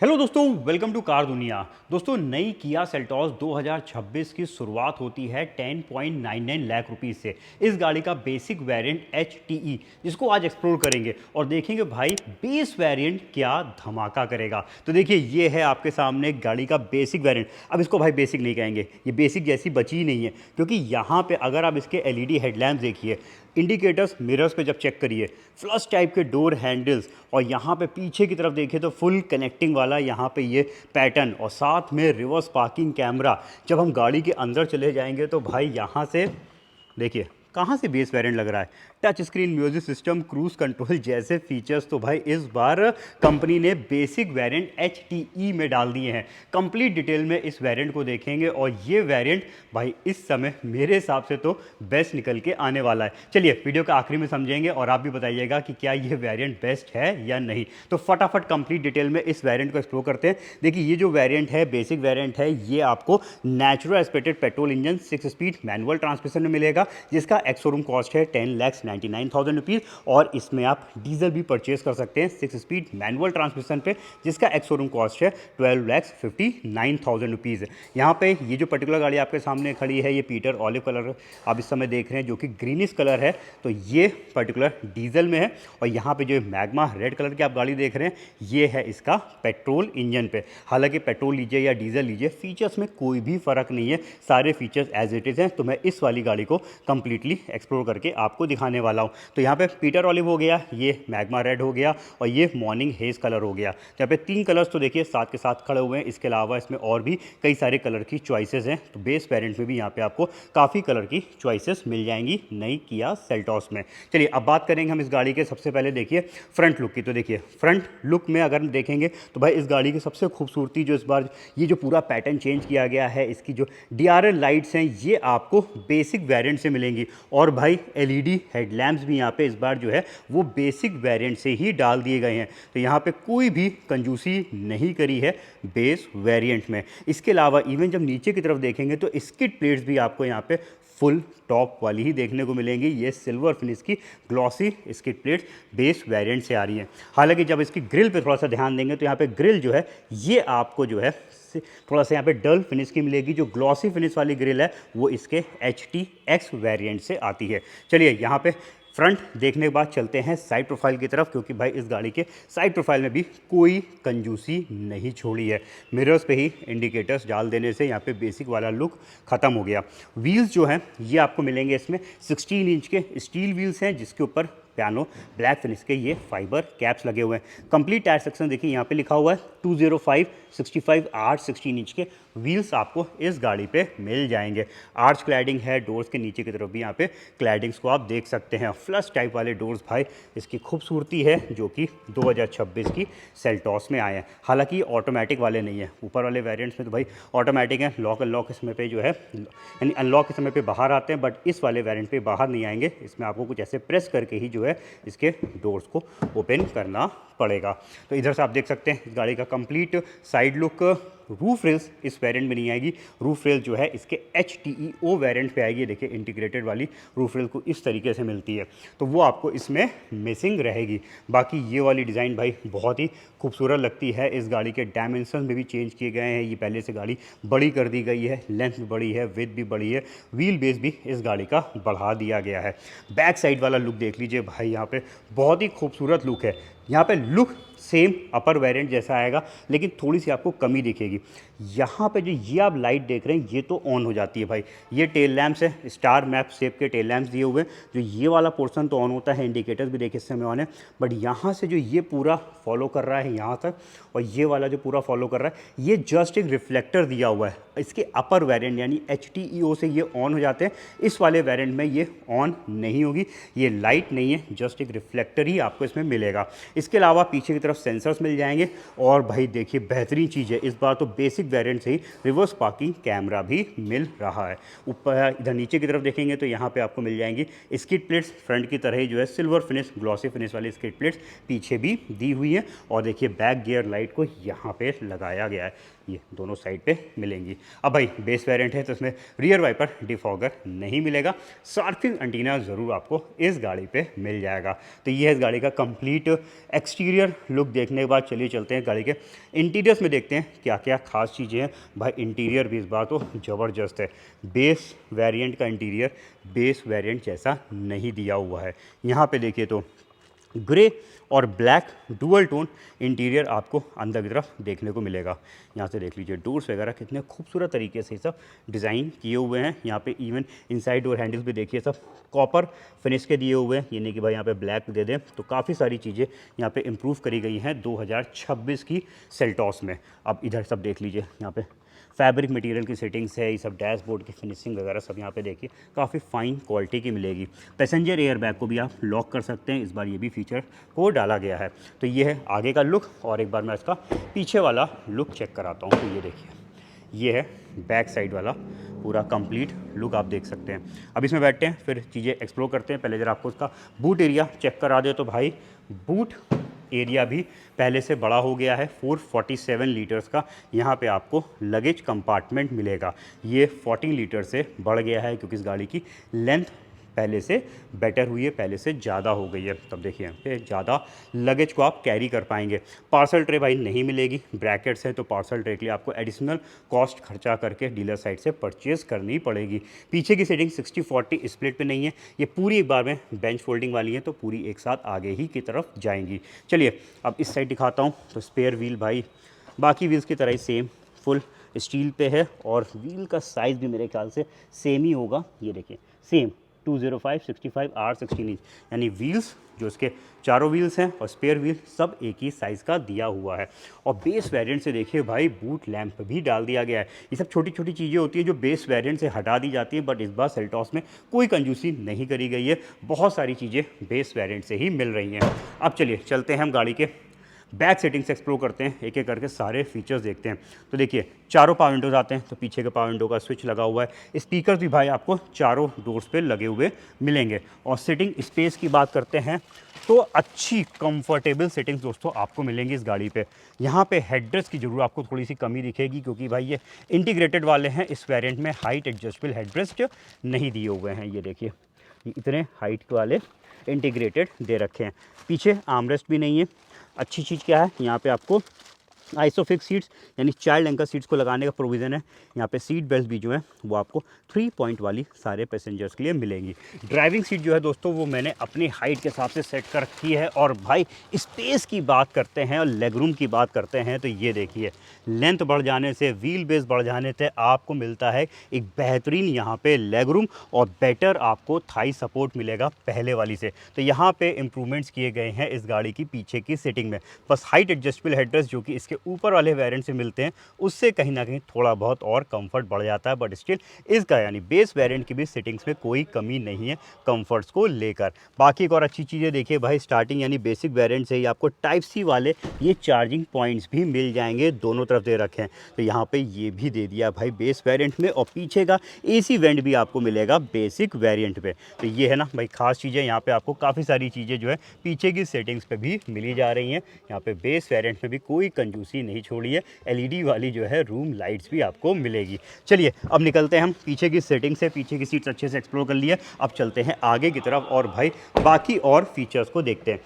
Hello दोस्तों, welcome to car दुनिया। दोस्तों, नई किया सेल्टॉस 2026 की शुरुआत होती है 10.99 लाख रुपीस से। इस गाड़ी का बेसिक वेरिएंट HTE, जिसको आज एक्सप्लोर करेंगे और देखेंगे भाई बेस वेरिएंट क्या धमाका करेगा। तो देखिए, ये है आपके सामने गाड़ी का बेसिक वेरिएंट। अब इसको भाई बेसिक नहीं कहेंगे, ये बेसिक जैसी बची ही नहीं है, क्योंकि यहाँ पे अगर आप इसके LED हेडलैम्प्स देखिए, इंडिकेटर्स, मिरर्स पे जब चेक करिए, फ्लश टाइप के डोर हैंडल्स, और यहाँ पे पीछे की तरफ देखिए तो फुल कनेक्टिंग वाला यहाँ पे ये पैटर्न, और साथ में रिवर्स पार्किंग कैमरा। जब हम गाड़ी के अंदर चले जाएंगे तो भाई यहाँ से देखिए कहाँ से बेस वेरिएंट लग रहा है। Touch screen music system, cruise control जैसे फीचर्स तो भाई इस बार कंपनी ने बेसिक वेरिएंट HTE में डाल दिए हैं। कंप्लीट डिटेल में इस वेरिएंट को देखेंगे और ये वेरिएंट भाई इस समय मेरे हिसाब से तो बेस्ट निकल के आने वाला है। चलिए वीडियो के आखिरी में समझेंगे और आप भी बताइएगा कि क्या ये वेरिएंट बेस्ट है या नहीं। तो फटाफट कंप्लीट डिटेल में इस वेरिएंट को एक्सप्लोर करते हैं। देखिए, ये जो वेरिएंट है, बेसिक वेरिएंट है, ये आपको natural aspirated petrol engine 6 speed manual transmission में मिलेगा, जिसका एक्स शोरूम कॉस्ट है 10,99,000 रुपीज़। और इसमें आप डीजल भी परचेज कर सकते हैं 6 स्पीड मैनुअल ट्रांसमिशन पे, जिसका एक्स शोरूम कॉस्ट है 12,59,000 रुपीज़। यहाँ पे ये जो पर्टिकुलर गाड़ी आपके सामने खड़ी है, ये पीटर ऑलिव कलर आप इस समय देख रहे हैं, जो कि ग्रीनिश कलर है। तो ये पर्टिकुलर डीजल में है। और यहाँ पे जो मैग्मा रेड कलर की आप गाड़ी देख रहे हैं, ये है इसका पेट्रोल इंजन पे। हालांकि पेट्रोल लीजिए या डीजल लीजिए, फीचर्स में कोई भी फ़र्क नहीं है, सारे फीचर्स एज इट इज़ हैं। तो मैं इस वाली गाड़ी को कंप्लीटली एक्सप्लोर करके आपको दिखाने वाला हूँ। तो यहाँ पे पीटर ऑलिव हो गया, ये मैग्मा रेड हो गया, और ये मॉर्निंग हेज कलर हो गया। यहाँ पे 3 कलर्स तो देखिए साथ के साथ खड़े हुए हैं। इसके अलावा इसमें और भी कई सारे कलर की चॉइसेस हैं। तो बेस वेरिएंट में भी यहाँ पे आपको काफ़ी कलर की चॉइसेस मिल जाएंगी नई किया सेल्टॉस में। चलिए अब बात करेंगे हम इस गाड़ी के। सबसे पहले देखिए फ्रंट लुक की। तो देखिए फ्रंट लुक में अगर देखेंगे तो भाई इस गाड़ी की सबसे खूबसूरती जो इस बार ये जो पूरा पैटर्न चेंज किया गया है, इसकी जो DRL लाइट्स हैं, ये आपको बेसिक वेरिएंट से मिलेंगी। और भाई LED हेडलैम्प्स भी यहाँ पे इस बार जो है वो बेसिक वेरिएंट से ही डाल दिए गए हैं। तो यहाँ पे कोई भी कंजूसी नहीं करी है बेस वेरिएंट में। इसके अलावा इवन जब नीचे की तरफ देखेंगे तो स्किड प्लेट्स भी आपको यहाँ पे फुल टॉप वाली ही देखने को मिलेंगी। ये सिल्वर फिनिश की glossy skid plates base variant से आ रही हैं। हालांकि जब इसकी ग्रिल पे थोड़ा सा ध्यान देंगे तो यहाँ पे ग्रिल जो है ये आपको जो है थोड़ा सा यहाँ पे डल फिनिश की मिलेगी। जो ग्लॉसी फिनिश वाली ग्रिल है वो इसके HTX वेरिएंट से आती है। चलिए यहाँ पे फ्रंट देखने के बाद चलते हैं साइड प्रोफाइल की तरफ, क्योंकि भाई इस गाड़ी के साइड प्रोफाइल में भी कोई कंजूसी नहीं छोड़ी है। मिरर्स पे ही इंडिकेटर्स डाल देने से यहाँ पे बेसिक वाला लुक ख़त्म हो गया। व्हील्स जो हैं ये आपको मिलेंगे इसमें 16 इंच के स्टील व्हील्स हैं, जिसके ऊपर पियानो ब्लैक फिनिश के ये फाइबर कैप्स लगे हुए हैं। कंप्लीट टायर सेक्शन देखिए यहाँ पे लिखा हुआ है 205 65 आर्च 16 इंच के व्हील्स आपको इस गाड़ी पे मिल जाएंगे। आर्च क्लैडिंग है, डोर्स के नीचे की तरफ भी यहाँ पे क्लैडिंग्स को आप देख सकते हैं। फ्लश टाइप वाले डोर्स भाई इसकी खूबसूरती है, जो कि 2026 की सेल्टॉस में आए हैं। हालांकि ये ऑटोमेटिक वाले नहीं है, ऊपर वाले वेरिएंट्स में तो भाई ऑटोमेटिक है। लॉक अनलॉक के समय पे जो है, यानी अनलॉक के समय पे बाहर आते हैं, बट इस वाले वेरिएंट पे बाहर नहीं आएंगे। इसमें आपको कुछ ऐसे प्रेस करके ही जो है इसके डोर्स को ओपन करना पड़ेगा। तो इधर से आप देख सकते हैं इस गाड़ी का complete side look. Roof rails इस वेरिएंट में नहीं आएगी। रूफ रेल जो है इसके HTEO वेरिएंट पे आएगी। देखिए इंटीग्रेटेड वाली रूफ रेल को इस तरीके से मिलती है, तो वो आपको इसमें मिसिंग रहेगी। बाकी ये वाली डिज़ाइन भाई बहुत ही खूबसूरत लगती है। इस गाड़ी के डायमेंशन में भी चेंज किए गए हैं। ये पहले से गाड़ी बड़ी कर दी गई है, लेंथ भी बड़ी है, विड्थ भी बड़ी है, व्हील बेस भी इस गाड़ी का बढ़ा दिया गया है। बैक साइड वाला लुक देख लीजिए भाई, यहाँ पे बहुत ही खूबसूरत लुक है। यहाँ पे लुक सेम अपर वेरिएंट जैसा आएगा, लेकिन थोड़ी सी आपको कमी दिखेगी। यहाँ पे जो ये आप लाइट देख रहे हैं ये तो ऑन हो जाती है भाई। ये टेल लैंप्स है, स्टार मैप शेप के टेल लैंप्स दिए हुए हैं। जो ये वाला पोर्शन तो ऑन होता है, इंडिकेटर्स भी देखिए इस समय ऑन है, बट यहाँ से जो ये पूरा फॉलो कर रहा है यहाँ तक, और ये वाला जो पूरा फॉलो कर रहा है, ये जस्ट एक रिफ्लेक्टर दिया हुआ है। इसके अपर वेरिएंट यानी HTEO से ये ऑन हो जाते हैं। इस वाले वेरिएंट में ये ऑन नहीं होगी। ये लाइट नहीं है, जस्ट एक रिफ्लेक्टर ही आपको इसमें मिलेगा। इसके अलावा पीछे की तरफ सेंसर्स मिल जाएंगे। और भाई देखिए बेहतरीन चीज़ है, इस बार तो बेसिक वेरिएंट से ही रिवर्स पार्किंग कैमरा भी मिल रहा है। ऊपर इधर नीचे की तरफ देखेंगे तो यहाँ पे आपको मिल जाएंगी स्किड प्लेट्स। फ्रंट की तरह ही जो है सिल्वर फिनिश, ग्लॉसी फिनिश वाली स्किड प्लेट्स पीछे भी दी हुई हैं। और देखिए बैक गियर लाइट को यहाँ पे लगाया गया है, ये दोनों साइड पे मिलेंगी। अब भाई बेस वेरिएंट है तो इसमें रियर वाइपर डिफॉगर नहीं मिलेगा। शार्पिंग एंटीना ज़रूर आपको इस गाड़ी पे मिल जाएगा। तो ये है इस गाड़ी का कंप्लीट एक्सटीरियर लुक। लुक देखने के बाद चलिए चलते हैं गाड़ी के इंटीरियर्स में, देखते हैं क्या क्या खास चीज़ें हैं। भाई इंटीरियर भी इस बार तो ज़बरदस्त है। बेस वेरिएंट का इंटीरियर बेस वेरिएंट जैसा नहीं दिया हुआ है। यहाँ पे देखिए तो ग्रे और ब्लैक डुअल टोन इंटीरियर आपको अंदर की तरफ देखने को मिलेगा। यहाँ से देख लीजिए डोर्स वगैरह कितने खूबसूरत तरीके से सब डिज़ाइन किए हुए हैं। यहाँ पे इवन इनसाइड डोर हैंडल्स भी देखिए सब कॉपर फिनिश के दिए हुए हैं, ये नहीं कि भाई यहाँ पे ब्लैक दे दें। तो काफ़ी सारी चीज़ें यहाँ पे इम्प्रूव करी गई हैं 2026 की सेल्टॉस में। अब इधर सब देख लीजिए, यहाँ पे फैब्रिक मटेरियल की सेटिंग्स है, ये सब डैशबोर्ड की फिनिशिंग वगैरह सब यहाँ पे देखिए काफ़ी फाइन क्वालिटी की मिलेगी। पैसेंजर एयर बैग को भी आप लॉक कर सकते हैं, इस बार ये भी फीचर को डाला गया है। तो ये है आगे का लुक, और एक बार मैं इसका पीछे वाला लुक चेक कराता हूँ। तो ये देखिए, ये है बैक साइड वाला पूरा कंप्लीट लुक आप देख सकते हैं। अब इसमें बैठते हैं, फिर चीज़ें एक्सप्लोर करते हैं। पहले जरा आपको इसका बूट एरिया चेक करा दे तो भाई बूट एरिया भी पहले से बड़ा हो गया है। 447 लीटर्स का यहाँ पे आपको लगेज कंपार्टमेंट मिलेगा। ये 14 लीटर से बढ़ गया है क्योंकि इस गाड़ी की लेंथ पहले से बेटर हुई है, पहले से ज़्यादा हो गई है। तब देखिए यहाँ पे ज़्यादा लगेज को आप कैरी कर पाएंगे। पार्सल ट्रे भाई नहीं मिलेगी, ब्रैकेट्स हैं तो पार्सल ट्रे के लिए आपको एडिशनल कॉस्ट खर्चा करके डीलर साइड से परचेज़ करनी पड़ेगी। पीछे की सेटिंग 60-40 स्प्लिट पे नहीं है, ये पूरी एक बार में बेंच फोल्डिंग वाली है, तो पूरी एक साथ आगे ही की तरफ जाएंगी। चलिए अब इस साइड दिखाता हूँ। तो स्पेयर व्हील भाई बाकी व्हील्स की तरह ही सेम फुल स्टील पे है, और व्हील का साइज़ भी मेरे ख्याल से सेम ही होगा। ये देखिए सेम 205/65 R16 इंच, यानी व्हील्स जो इसके चारों व्हील्स हैं और स्पेयर व्हील सब एक ही साइज़ का दिया हुआ है। और बेस वेरिएंट से देखिए भाई बूट लैंप भी डाल दिया गया है। ये सब छोटी छोटी चीज़ें होती हैं जो बेस वेरिएंट से हटा दी जाती हैं, बट इस बार सेल्टॉस में कोई कंजूसी नहीं करी गई है। बहुत सारी चीज़ें बेस वेरिएंट से ही मिल रही हैं। अब चलिए चलते हैं हम गाड़ी के बैक सेटिंग्स एक्सप्लोर करते हैं, एक एक करके सारे फीचर्स देखते हैं। तो देखिए चारों पावर विंडोज़ आते हैं, तो पीछे के पावर विंडो का स्विच लगा हुआ है। स्पीकर भी भाई आपको चारों डोर्स पे लगे हुए मिलेंगे। और सिटिंग स्पेस की बात करते हैं तो अच्छी कंफर्टेबल सेटिंग्स दोस्तों आपको मिलेंगी इस गाड़ी पे। यहाँ पे हेडरेस्ट की जरूर आपको थोड़ी सी कमी दिखेगी, क्योंकि भाई ये इंटीग्रेटेड वाले हैं। इस वेरिएंट में हाइट एडजस्टेबल हेडरेस्ट नहीं दिए हुए हैं। ये देखिए इतने हाइट वाले इंटीग्रेटेड दे रखे हैं। पीछे आर्मरेस्ट भी नहीं है। अच्छी चीज़ क्या है, यहाँ पे आपको आइसोफिक्स सीट्स यानी चाइल्ड एंकर सीट्स को लगाने का प्रोविज़न है। यहाँ पे सीट बेल्ट भी जो है वो आपको 3 पॉइंट वाली सारे पैसेंजर्स के लिए मिलेंगी। ड्राइविंग सीट जो है दोस्तों वो मैंने अपनी हाइट के हिसाब से सेट कर रखी है। और भाई स्पेस की बात करते हैं और लेग रूम की बात करते हैं तो ये देखिए लेंथ बढ़ जाने से, व्हील बेस बढ़ जाने से आपको मिलता है एक बेहतरीन यहाँ पे लेग रूम, और बेटर आपको थाई सपोर्ट मिलेगा पहले वाली से। तो यहाँ पे इम्प्रूवमेंट्स किए गए हैं इस गाड़ी की पीछे की सीटिंग में। बस हाइट एडजस्टेबल हेडरेस्ट जो कि इसके ऊपर वाले वेरिएंट से मिलते हैं उससे कहीं ना कहीं थोड़ा बहुत और कंफर्ट बढ़ जाता है, बट स्टिल इसका यानी बेस वेरिएंट की भी सेटिंग्स में कोई कमी नहीं है कंफर्ट्स को लेकर। बाकी एक और अच्छी चीज़ें देखिए भाई, स्टार्टिंग यानी बेसिक वेरिएंट से ही आपको टाइप सी वाले ये चार्जिंग पॉइंट्स भी मिल जाएंगे, दोनों तरफ दे रखे हैं। तो यहाँ पे ये भी दे दिया भाई बेस वेरिएंट में, और पीछे का एसी वेंट भी आपको मिलेगा बेसिक वेरिएंट पे। तो ये है ना भाई खास चीज़ें, यहाँ पे आपको काफ़ी सारी चीज़ें जो है पीछे की सेटिंग्स पे भी मिली जा रही हैं। यहाँ पे बेस वेरिएंट में भी कोई कंजूसी नहीं छोड़ी है। एलईडी वाली जो है रूम लाइट्स भी आपको मिलेगी। चलिए अब निकलते हैं हम पीछे की सेटिंग से। पीछे की सीट्स अच्छे से एक्सप्लोर कर लिया, अब चलते हैं आगे की तरफ और भाई बाकी और फीचर्स को देखते हैं।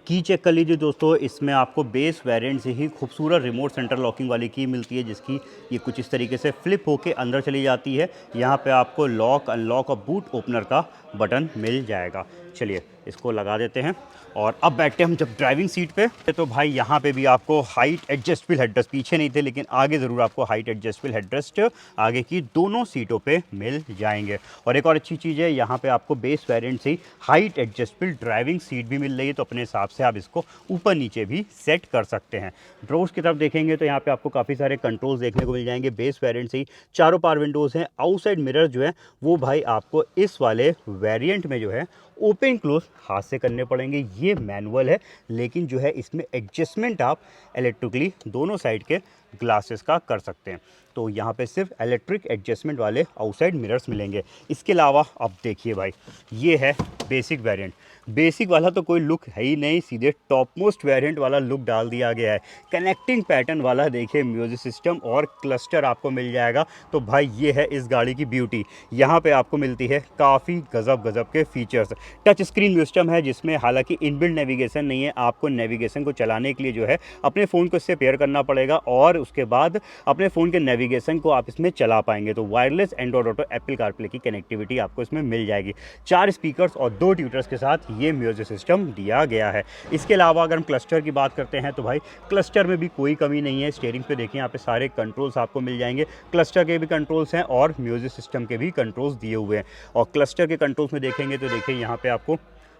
की चेक कर लीजिए दोस्तों, इसमें आपको बेस वेरिएंट से ही खूबसूरत रिमोट सेंटर लॉकिंग वाली की मिलती है, जिसकी ये कुछ इस तरीके से फ्लिप होके अंदर चली जाती है। यहाँ पे आपको लॉक अनलॉक और बूट ओपनर का बटन मिल जाएगा। चलिए इसको लगा देते हैं और अब बैठते हैं हम जब ड्राइविंग सीट पे। तो भाई यहाँ पे भी आपको हाइट एडजस्टेबल हेडरेस्ट, पीछे नहीं थे लेकिन आगे ज़रूर आपको हाइट एडजस्टेबल हेडरेस्ट आगे की दोनों सीटों पे मिल जाएंगे। और एक और अच्छी चीज़ है, यहाँ पे आपको बेस वेरिएंट से ही हाइट एडजस्टेबल ड्राइविंग सीट भी मिल रही है, तो अपने हिसाब से आप इसको ऊपर नीचे भी सेट कर सकते हैं। ड्रोर्स की तरफ देखेंगे तो यहाँ पे आपको काफ़ी सारे कंट्रोल्स देखने को मिल जाएंगे। बेस वेरिएंट से ही चारों पावर विंडोज़ हैं। आउटसाइड मिरर जो है वो भाई आपको इस वाले वेरिएंट में जो है ओपन क्लोज हाथ से करने पड़ेंगे। ये मैनुअल है, लेकिन जो है इसमें एडजस्टमेंट आप इलेक्ट्रिकली दोनों साइड के ग्लासेस का कर सकते हैं। तो यहाँ पे सिर्फ इलेक्ट्रिक एडजस्टमेंट वाले आउटसाइड मिरर्स मिलेंगे। इसके अलावा अब देखिए भाई, ये है बेसिक वेरिएंट। बेसिक वाला तो कोई लुक है ही नहीं, सीधे टॉप मोस्ट वेरिएंट वाला लुक डाल दिया गया है। कनेक्टिंग पैटर्न वाला देखिए म्यूजिक सिस्टम और क्लस्टर आपको मिल जाएगा। तो भाई ये है इस गाड़ी की ब्यूटी। यहाँ पे आपको मिलती है काफ़ी गजब गजब के फीचर्स। टच स्क्रीन सिस्टम है जिसमें हालांकि इनबिल्ट नेविगेशन नहीं है, आपको नेविगेशन को चलाने के लिए जो है अपने फ़ोन को इससे पेयर करना पड़ेगा और उसके बाद अपने फ़ोन के नेविगेशन को आप इसमें चला पाएंगे। तो wireless Android auto Apple CarPlay की कनेक्टिविटी आपको इसमें मिल जाएगी। 4 स्पीकर्स और 2 ट्यूटर्स के साथ ये म्यूजिक सिस्टम दिया गया है। इसके अलावा अगर हम क्लस्टर की बात करते हैं तो भाई क्लस्टर में भी कोई कमी नहीं है। स्टीयरिंग पे देखिए यहाँ पे सारे कंट्रोल्स आपको मिल जाएंगे। क्लस्टर के भी कंट्रोल्स हैं और म्यूजिक सिस्टम के भी कंट्रोल्स दिए हुए हैं। और क्लस्टर के कंट्रोल्स में देखेंगे तो देखिए यहाँ पे आपको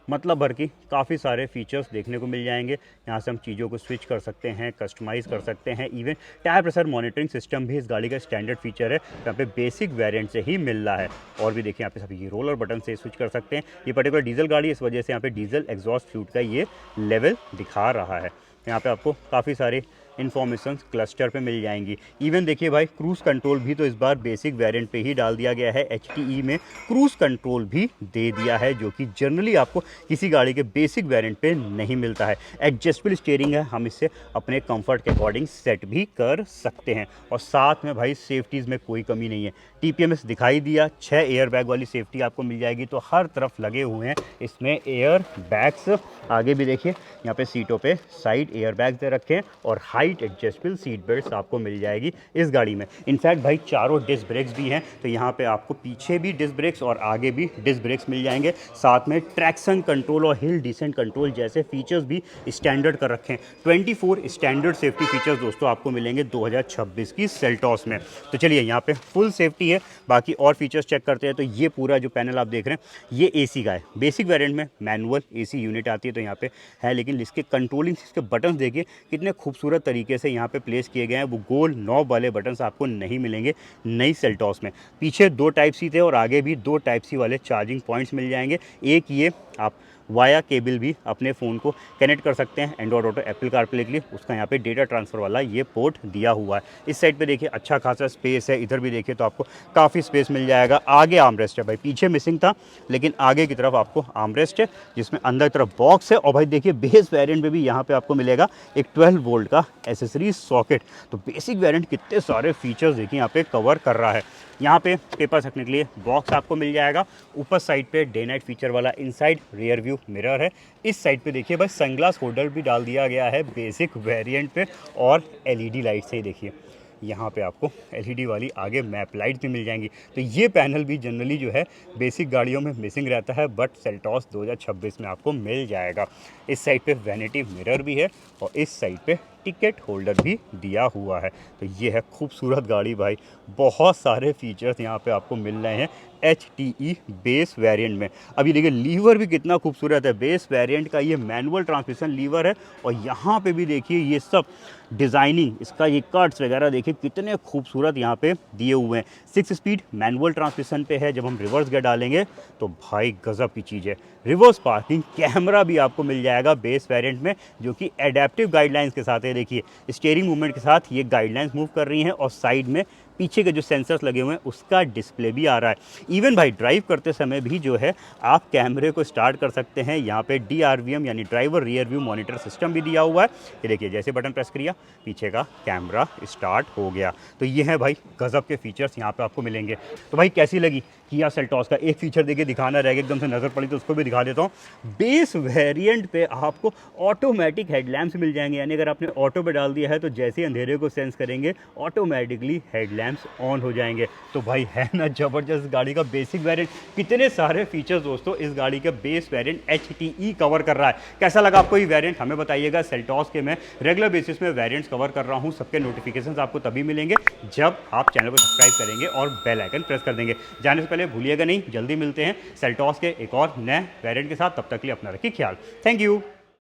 मतलब भर की काफ़ी सारे फीचर्स देखने को मिल जाएंगे। यहाँ से हम चीज़ों को स्विच कर सकते हैं, कस्टमाइज़ कर सकते हैं। Even tyre pressure monitoring system भी इस गाड़ी का स्टैंडर्ड फीचर है, यहाँ पे बेसिक वेरिएंट से ही मिल रहा है। और भी देखिए यहाँ पे सभी ये रोलर बटन से स्विच कर सकते हैं। ये पर्टिकुलर डीजल गाड़ी है, इस वजह से यहाँ पे डीजल एग्जॉस्ट फ्लूइड का ये लेवल दिखा रहा है। यहाँ पे आपको काफ़ी सारे इन्फॉर्मेशन क्लस्टर पे मिल जाएंगी। इवन देखिए भाई क्रूज़ कंट्रोल भी तो इस बार बेसिक वेरिएंट पे ही डाल दिया गया है। HTE में क्रूज़ कंट्रोल भी दे दिया है जो कि जनरली आपको किसी गाड़ी के बेसिक वेरिएंट पे नहीं मिलता है। एडजस्टेबल स्टीयरिंग है, हम इससे अपने कंफर्ट के अकॉर्डिंग सेट भी कर सकते हैं। और साथ में भाई सेफ्टीज़ में कोई कमी नहीं है। TPMS दिखाई दिया, 6 एयर बैग वाली सेफ्टी आपको मिल जाएगी। तो हर तरफ लगे हुए हैं इसमें एयर बैग्स। आगे भी देखिए यहाँ पे सीटों पे साइड एयर बैग्स दे रखे हैं और हाइट एडजस्टेबल सीट बेल्ट्स आपको मिल जाएगी इस गाड़ी में। इनफैक्ट भाई चारों डिस्क ब्रेक्स भी हैं, तो यहाँ पे आपको पीछे भी डिस्क ब्रेक्स और आगे भी डिस्क ब्रेक्स मिल जाएंगे। साथ में ट्रैक्शन कंट्रोल और हिल डिसेंट कंट्रोल जैसे फीचर्स भी स्टैंडर्ड कर रखे हैं। 24 स्टैंडर्ड सेफ्टी फीचर्स दोस्तों आपको मिलेंगे 2026 की सेल्टॉस में। तो चलिए यहाँ पे फुल सेफ्टी है, बाकी और फीचर्स चेक करते हैं। तो ये पूरा जो पैनल आप देख रहे हैं ये AC का है। बेसिक वेरिएंट में मैनुअल AC यूनिट आती है तो यहाँ पे है, लेकिन इसके कंट्रोलिंग इसके बटन्स देखिए कितने खूबसूरत तरीके से यहाँ पे प्लेस किए गए हैं। वो गोल नॉब वाले बटन्स आपको नहीं मिलेंगे नई सेल्टॉस में। पीछे 2 टाइप सी थे और आगे भी 2 टाइप सी वाले चार्जिंग पॉइंट्स मिल जाएंगे। एक ये आप वाया केबल भी अपने फ़ोन को कनेक्ट कर सकते हैं एंड्रॉइड ऑटो एप्पल कारप्ले के लिए, उसका यहाँ पे डेटा ट्रांसफ़र वाला ये पोर्ट दिया हुआ है। इस साइड पे देखिए अच्छा खासा स्पेस है, इधर भी देखिए तो आपको काफ़ी स्पेस मिल जाएगा। आगे आर्मरेस्ट है भाई, पीछे मिसिंग था लेकिन आगे की तरफ आपको आर्मरेस्ट है जिसमें अंदर की तरफ बॉक्स है। और भाई देखिए बेस वेरिएंट में भी यहाँ पे आपको मिलेगा एक 12 वोल्ट का एसेसरी सॉकेट। तो बेसिक वेरिएंट कितने सारे फीचर्स देखिए यहाँ पे कवर कर रहा है। यहाँ पे पेपर रखने के लिए बॉक्स आपको मिल जाएगा। ऊपर साइड पे डे नाइट फीचर वाला इनसाइड रियर व्यू मिरर है। इस साइड पे देखिए भाई सनग्लास होल्डर भी डाल दिया गया है बेसिक वेरिएंट पे। और LED लाइट से ही देखिए यहाँ पे आपको LED वाली आगे मैप लाइट भी मिल जाएंगी। तो ये पैनल भी जनरली जो है बेसिक गाड़ियों में मिसिंग रहता है, बट सेल्टॉस 2026 में आपको मिल जाएगा। इस साइड पे वैनिटी मिरर भी है और इस साइड पे टिकट होल्डर भी दिया हुआ है। तो ये है खूबसूरत गाड़ी भाई, बहुत सारे फीचर्स यहाँ पे आपको मिल रहे हैं HTE बेस वेरिएंट में। अभी देखिए लीवर भी कितना खूबसूरत है, बेस वेरिएंट का ये मैनुअल ट्रांसमिशन लीवर है। और यहाँ पे भी देखिए ये सब डिज़ाइनिंग, इसका ये कट्स वगैरह देखिए कितने खूबसूरत यहाँ पे दिए हुए हैं। 6 स्पीड मैनुअल ट्रांसमिशन पे है। जब हम रिवर्स गियर डालेंगे तो भाई गज़ब की चीज़ है। रिवर्स पार्किंग कैमरा भी आपको मिल जाएगा बेस वेरिएंट में, जो कि एडेप्टिव गाइडलाइंस के साथ है। देखिए स्टीयरिंग मूवमेंट के साथ ये गाइडलाइंस मूव कर रही हैं और साइड में पीछे के जो सेंसर्स लगे हुए हैं उसका डिस्प्ले भी आ रहा है। इवन भाई ड्राइव करते समय भी जो है आप कैमरे को स्टार्ट कर सकते हैं। यहाँ पे DRVM यानी driver rear view monitor system भी दिया हुआ है। ये देखिए जैसे बटन प्रेस किया पीछे का कैमरा स्टार्ट हो गया। तो ये है भाई गजब के फीचर्स यहाँ पे आपको मिलेंगे। तो भाई कैसी लगी किया सेल्टॉस का? एक फीचर देखिए दिखाना रहेगा, एकदम से नज़र पड़ी तो उसको भी दिखा देता हूँ। बेस वेरिएंट पे आपको ऑटोमेटिक हेडलैम्प्स मिल जाएंगे, यानी अगर आपने ऑटो पे डाल दिया है तो जैसे अंधेरे को सेंस करेंगे ऑटोमेटिकली हेडलैम्प्स ऑन हो जाएंगे। तो भाई है ना जबरदस्त गाड़ी का बेसिक वेरिएंट। कितने सारे फीचर्स दोस्तों इस गाड़ी का बेस वेरिएंट HTE कवर कर रहा है। कैसा लगा आपको ये वेरिएंट हमें बताइएगा। सेल्टॉस के मैं रेगुलर बेसिस में वेरिएंट्स कवर कर रहा हूँ। सबके नोटिफिकेशंस आपको तभी मिलेंगे जब आप चैनल को सब्सक्राइब करेंगे और बेल आइकन प्रेस कर देंगे। जाने से पहले भूलिएगा नहीं, जल्दी मिलते हैं सेल्टॉस के एक और नए वेरिएंट के साथ। तब तक के लिए अपना रखिए ख्याल। Thank you.